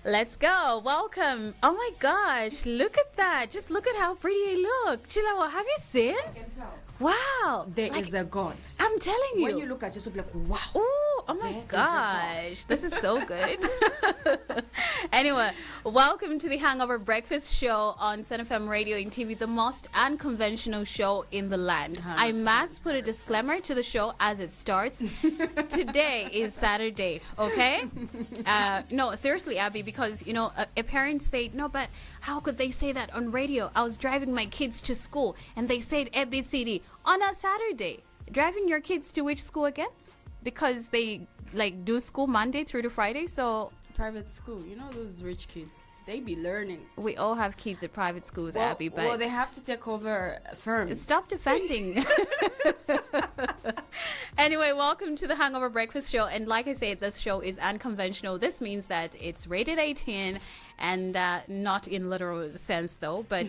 Let's go. Welcome. Oh my gosh, look at that. Just look at how pretty I look. Chilawa, have you seen? I can tell. Wow. There is a God. I'm telling you. When you look at yourself, like, wow. Oh my gosh. This is so good. Anyway, welcome to the Hangover Breakfast Show on Sun FM Radio and TV, the most unconventional show in the land. I must put a disclaimer to the show as it starts. Today is Saturday, okay? No, seriously, Abby, because, you know, a parent said, no, but how could they say that on radio? I was driving my kids to school and they said ABCD on a Saturday. Driving your kids to which school again? Because they like do school Monday through to Friday, so Private school, you know those rich kids, they be learning. we all have kids at private schools, Abby, but Well, they have to take over firms. stop defending. Anyway, welcome to the Hangover Breakfast Show. And like I said, this show is unconventional. This means that it's rated 18 and not in literal sense, though. But,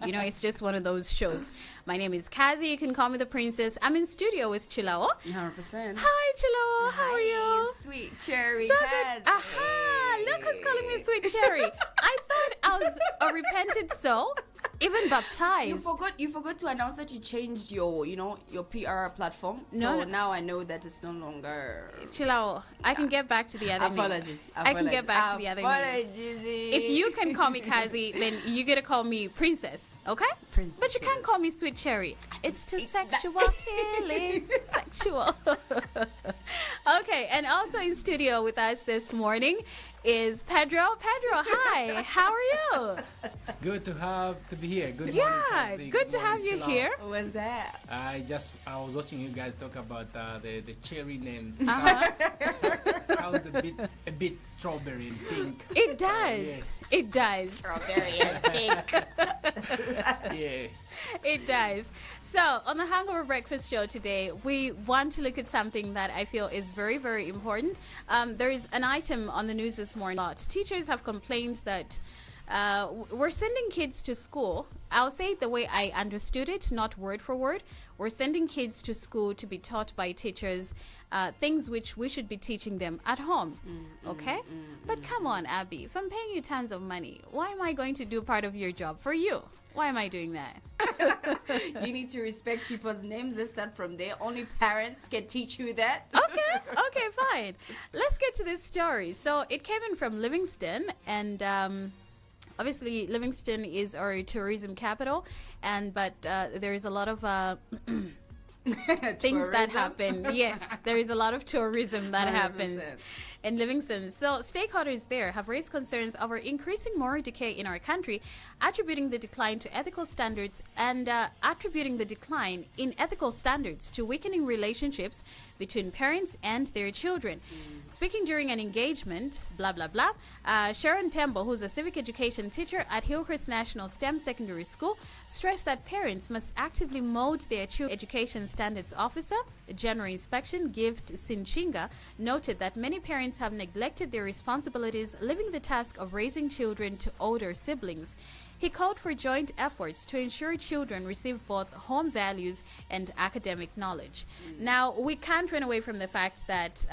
you know, it's just one of those shows. My name is Kazi. You can call me the princess. I'm in studio with Chilao. 100%. Hi, Chilao. How are you? Sweet cherry. So good. Kazi. Aha! Look who's calling me sweet cherry. I thought I was a repentant soul, even baptized. You forgot to announce that you changed your, you know, your PR platform. No. So now I know that it's no longer. Chill out. I can get back to the other name. Apologies. I can get back to the other name. Apologies. If you can call me Kazi, then you get to call me princess, okay? Princess, But you can't yes. call me sweet cherry. It's too sexual, healing, sexual. Okay, and also in studio with us this morning is Pedro. Pedro, hi. How are you? It's good to be here. Good morning, Yeah, Cassie. good to morning, have you Chila. here. What's that? I was watching you guys talk about the cherry names. Uh-huh. Sounds a bit strawberry and pink. It does. Yeah. It does. Strawberry and pink. Yeah. It does. So, on the Hangover Breakfast Show today, we want to look at something that I feel is very, very important. There is an item on the news this morning. Teachers have complained that we're sending kids to school. I'll say it the way I understood it, not word for word. We're sending kids to school to be taught by teachers things which we should be teaching them at home. Okay? But come on, Abby, if I'm paying you tons of money, why am I going to do part of your job for you? Why am I doing that? You need to respect people's names. Let's start from there. Only parents can teach you that. Okay, fine. Let's get to this story. So it came in from Livingston, and obviously Livingston is our tourism capital, but there is a lot of things that happen. Yes, there is a lot of tourism that 100%. happens in Livingston. So stakeholders there have raised concerns over increasing moral decay in our country, attributing the decline to ethical standards and attributing the decline in ethical standards to weakening relationships between parents and their children. Speaking during an engagement, blah, blah, blah, Sharon Tembo, who's a civic education teacher at Hillhurst National STEM Secondary School, stressed that parents must actively mold their children's education standards officer. General Inspection Gift Sinchinga noted that many parents have neglected their responsibilities, leaving the task of raising children to older siblings. He called for joint efforts to ensure children receive both home values and academic knowledge. Now, we can't run away from the fact that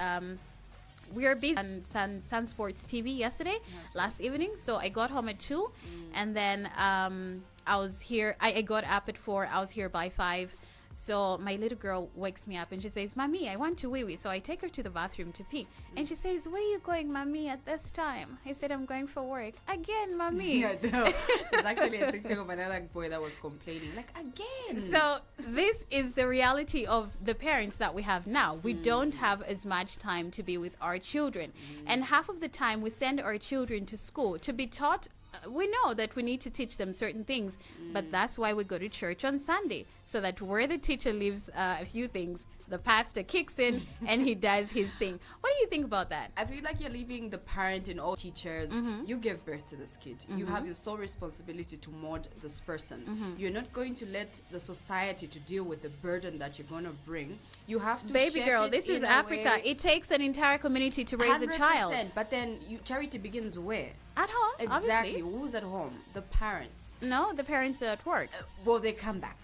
we are busy on Sun Sports TV yesterday, last evening. So I got home at 2, and then I was here. I got up at 4. I was here by 5. So my little girl wakes me up and she says, "Mommy, I want to wee-wee." So I take her to the bathroom to pee. And she says, "Where are you going, Mommy, at this time?" I said, "I'm going for work." "Again, Mommy?" Yeah, no. There's actually a TikTok of another boy that was complaining, like, again. So this is the reality of the parents that we have now. We don't have as much time to be with our children. And half of the time we send our children to school to be taught. We know that we need to teach them certain things, but that's why we go to church on Sunday, so that where the teacher leaves a few things, the pastor kicks in and he does his thing. What do you think about that? I feel like you're leaving the parent and all teachers. You gave birth to this kid. You have your sole responsibility to mold this person. You're not going to let the society to deal with the burden that you're going to bring. You have to Baby shape girl, it this is in a Africa. way- It takes an entire community to raise a child. 100%, but then charity begins where? At home, Exactly. obviously. Who's at home? The parents. No, the parents are at work. Well, they come back.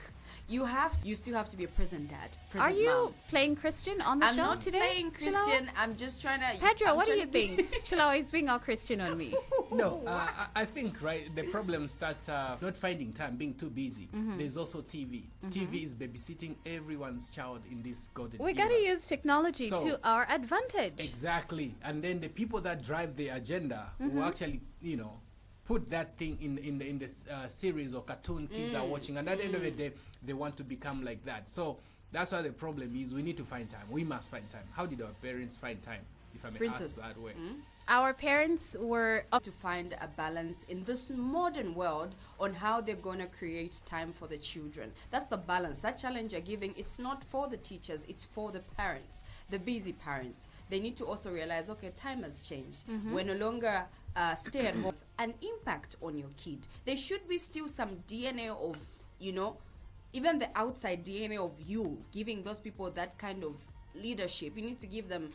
you still have to be a present dad, Are present you mom. playing Christian on the I'm show not today? playing Christian. I'm just trying to. Pedro, I'm what do trying you to be- think? Chilawa is being all Christian on me. No, I think, right, the problem starts not finding time, being too busy. There's also TV. TV is babysitting everyone's child in this golden We era. got to use technology So- to our advantage. Exactly. And then the people that drive the agenda will actually, put that thing in the series or cartoon kids are watching. And at the end of the day, they want to become like that. So that's why the problem is we need to find time. We must find time. How did our parents find time, if I may Princess. ask that way? Our parents were to find a balance in this modern world on how they're going to create time for the children. That's the balance. That challenge you're giving, it's not for the teachers, it's for the parents, the busy parents. They need to also realize, okay, time has changed. We're no longer stay at home. An impact on your kid. There should be still some DNA of, even the outside DNA of you, giving those people that kind of leadership. You need to give them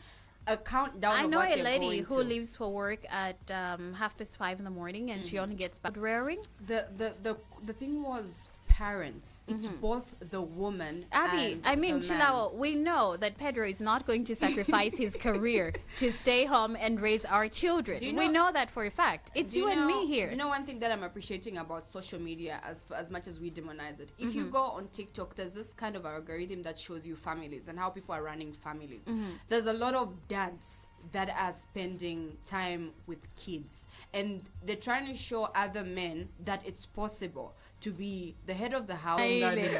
a countdown I of know what a they're lady going who to. leaves for work at 5:30 in the morning, and she only gets back rearing. The thing was parents. It's both the woman Abby, and I mean, the man. Chilawa, we know that Pedro is not going to sacrifice his career to stay home and raise our children. Do you We know- know that for a fact. It's Do you and me know- here. Do you know one thing that I'm appreciating about social media as much as we demonize it? If you go on TikTok, there's this kind of algorithm that shows you families and how people are running families. There's a lot of dads that are spending time with kids, and they're trying to show other men that it's possible to be the head of the house. Baby.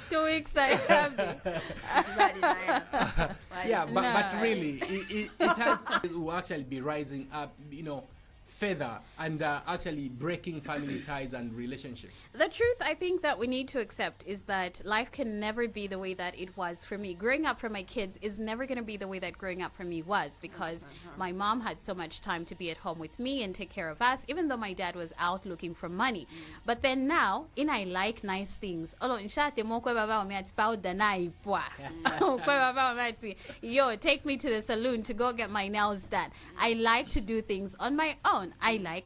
2 weeks I have Yeah, but No. really, it has to actually be rising up, further and actually breaking family ties and relationships. The truth I think that we need to accept is that life can never be the way that it was for me. Growing up for my kids is never going to be the way that growing up for me was, because my mom had so much time to be at home with me and take care of us, even though my dad was out looking for money. But then now, I like nice things. Yo, take me to the saloon to go get my nails done. I like to do things on my own. I like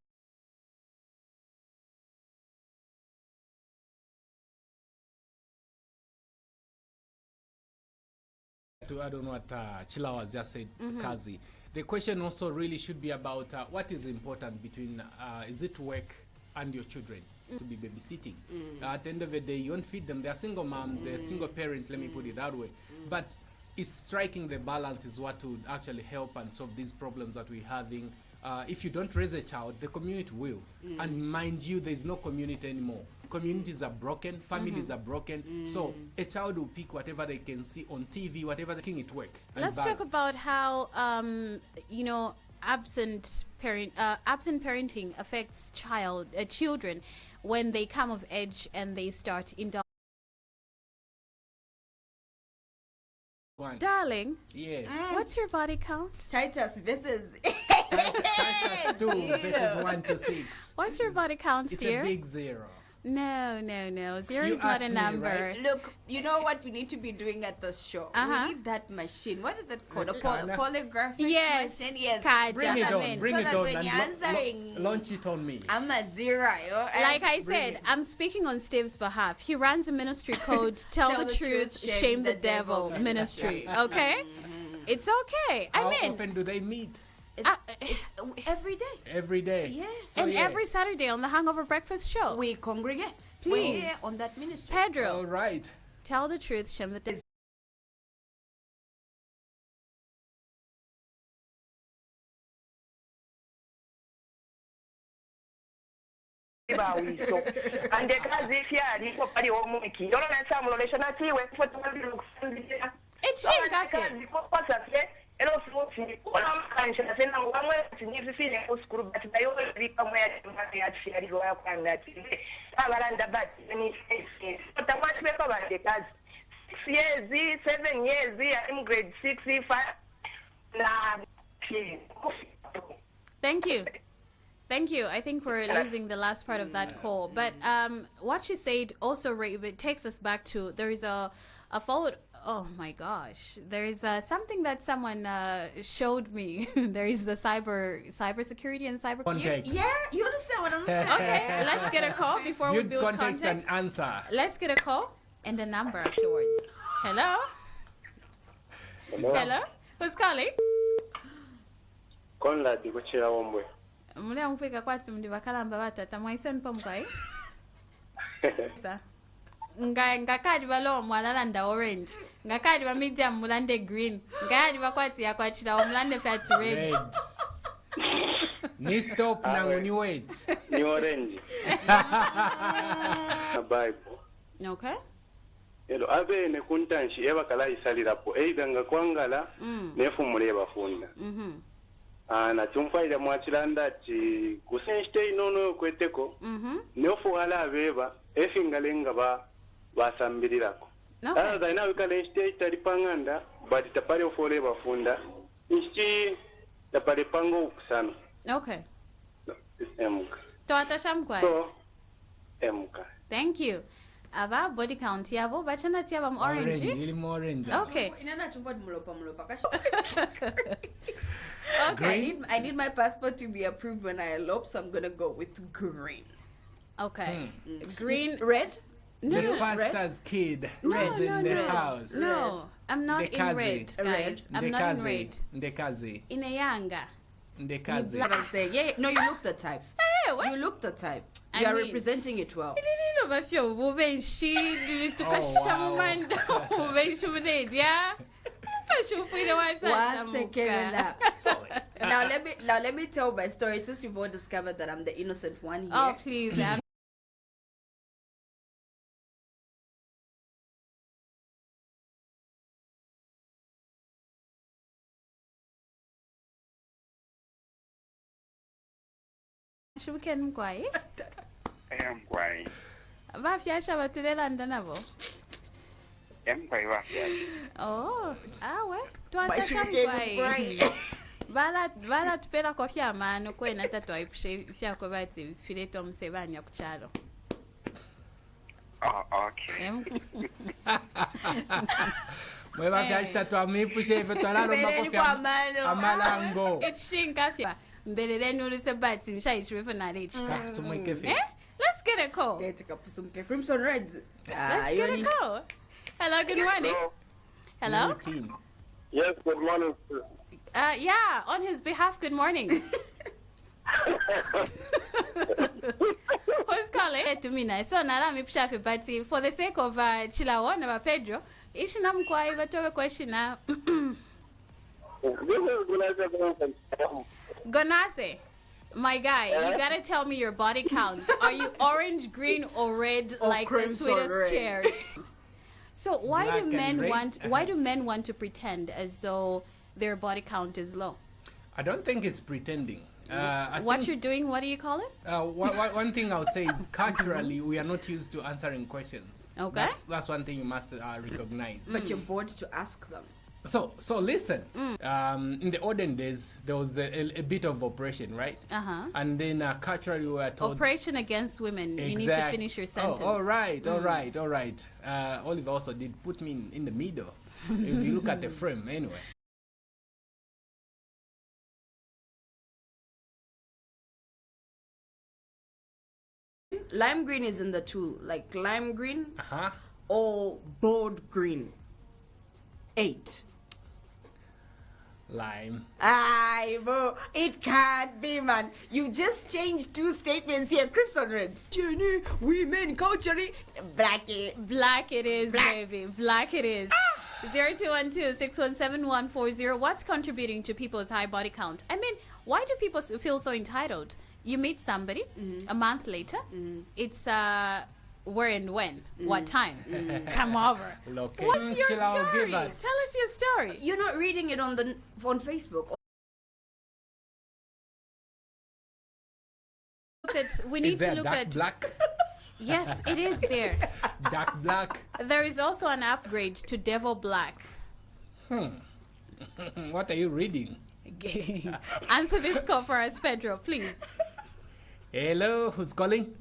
To add on what Chila has just said, Kazi, the question also really should be about what is important between, is it work and your children? To be babysitting. At the end of the day, you won't feed them. They're single moms, they're single parents, let me put it that way. But it's striking the balance is what would actually help and solve these problems that we're having. If you don't raise a child, the community will. And mind you, there's no community anymore. Communities are broken, families are broken. So a child will pick whatever they can see on TV, whatever they think it work. and Let's talk balance. about how absent parenting affects children when they come of age and they start indulging. One. Darling, Yeah. what's your body count? Titus versus Titus 2 versus 1 to 6. What's your body count, It's dear? a big 0. No. 0 You is not a asked me, number. right? Look, you know what we need to be doing at the show? Uh-huh. We need that machine. What is it called? It's A called- polygraphic Yes, machine? Yes. Kaja. Bring it Gentlemen, on, bring so it that on, when and you're answering, launch it on me. I'm a 0. Like I Bring said, it. I'm speaking on Steve's behalf. He runs a ministry called Tell the Truth, Shame the Devil Ministry. Okay? It's okay. How I mean, often do they meet? It's every day. Every day. Yes. So, and yeah. every Saturday on the Hangover Breakfast Show. We congregate. Please. We're here on that ministry. Pedro, All right. tell the truth, shame the devil. bawiso andekazi fyali ko pali omwiki yolo na samulolesha natiwe fotomabili kufundia It's shame, Gafi. kazi ko pasa fe elo futi ona makansha tena ngwamwe tinifisine ku skuru but bayo lipa mwe ya fyali go yakwa nati abalanda but ni face fotomati be ko bandekazi 6 years 7 years I'm grade 6 5 na Thank you. I think we're losing the last part of that call. But what she said also it takes us back to there is a a photo. Oh my gosh, there is something that someone showed me. There is the cybersecurity and cyber Context. Yeah, you understand what I'm saying? Okay, let's get a call before we Good build context and context. answer. Let's get a call and a number afterwards. Hello? Hello? Who's calling? Conrad kuchira wombwe. Mule mfika kwati mndi bakalamba batata mwaisen pomkai. Sa. Ngakadi balo mwalalanda orange. Ngakadi ba medium mulande green. Ngakadi bakwati yakwachira mulande fat red. Red. Ni stop nangu ni wait. Ni orange. Bible. Okay. Elo abe ne kuntanshi eba kala isalirapo either nga kwangala nefumule bafunda. Na chumfaida mwachilanda ati kusenste inono kweteko. Neofuhala abeba efingalenga basambirirako. Okay. Daina wikale stage talipanganda but tapale ofole bafunda. Ichi tapale pango ukusana. Okay. Emuka. Toata shamkwai. So emuka. Thank you. Ava body count yabo bachana tiaba orange. Really more orange. Okay. Inana chumva mulopa. Okay. I need my passport to be approved when I elope, so I'm gonna go with green. Okay. Green. Red? No, The no, pastor's kid no, is in the no. house. No, I'm not in Ndekazi. red, guys. I'm not in red. Ndekazi. In a yanga. Ndekazi. I'm saying, yeah, no, you look the type. Hey, what? You look the type. I You are mean- representing it well. I don't know if woman she Oh, wow. yeah. So now let me tell my story since you've all discovered that I'm the innocent one here. Oh please. Shuken mkwai. Emkwai. Bafyasha batulela ndanabo. Emkwai wafya. Oh, we. My sugar cane Bala tupela kofya mano kwena tatwa ipushe fyako bati fileto msebanya kuchalo. Oh, okay. Mweba fyashita twamipushe ife twalalo Mbeleni kwa mano. amalango. Shinka fya. Mbelele nulise bati nishayishwe for knowledge. Sumweke fe. Let's get a call. Crimson Reds. Let's get a call. Hello, good morning. Hello? Routine. Yes, good morning. Yeah, on his behalf, good morning. Who's calling? To me, so nara mi pshafe, but for the sake of Chilawa na Pedro, ishina mkwai batowe kweshina. Gonase, my guy, you gotta tell me your body count. Are you orange, green, or red Or like the crimson sweetest red. cherry? So why Black do and men red? want to pretend as though their body count is low? I don't think it's pretending. I What think, you're doing, what do you call it? one thing I'll say is culturally we are not used to answering questions. Okay. That's one thing you must recognize. But you're bored to ask them. So listen. In the olden days, there was a bit of oppression, right? Uh-huh. And then culturally we were told. Operation against women. You need to finish your sentence. Oh, all right. Oliver also did put me in the middle. If you look at the frame, anyway. Lime green is in the two, like lime green Uh-huh. or bold green. 8. Lime. Aye, bro, it can't be, man. You just changed 2 statements here. Crimson Red. Jenny, women, culture, black. Black it is, Black. baby. Black it is. 0212-617-140. What's contributing to people's high body count? I mean, why do people feel so entitled? You meet somebody a month later. It's where and when, what time, come over. Okay. What's your Chill out, story? give us. Tell us your story. You're not reading it on Facebook. We need Is there to look dark at. black? Yes, it is there. Dark black. There is also an upgrade to Devil Black. What are you reading? Answer this call for us, Pedro, please. Hello, who's calling?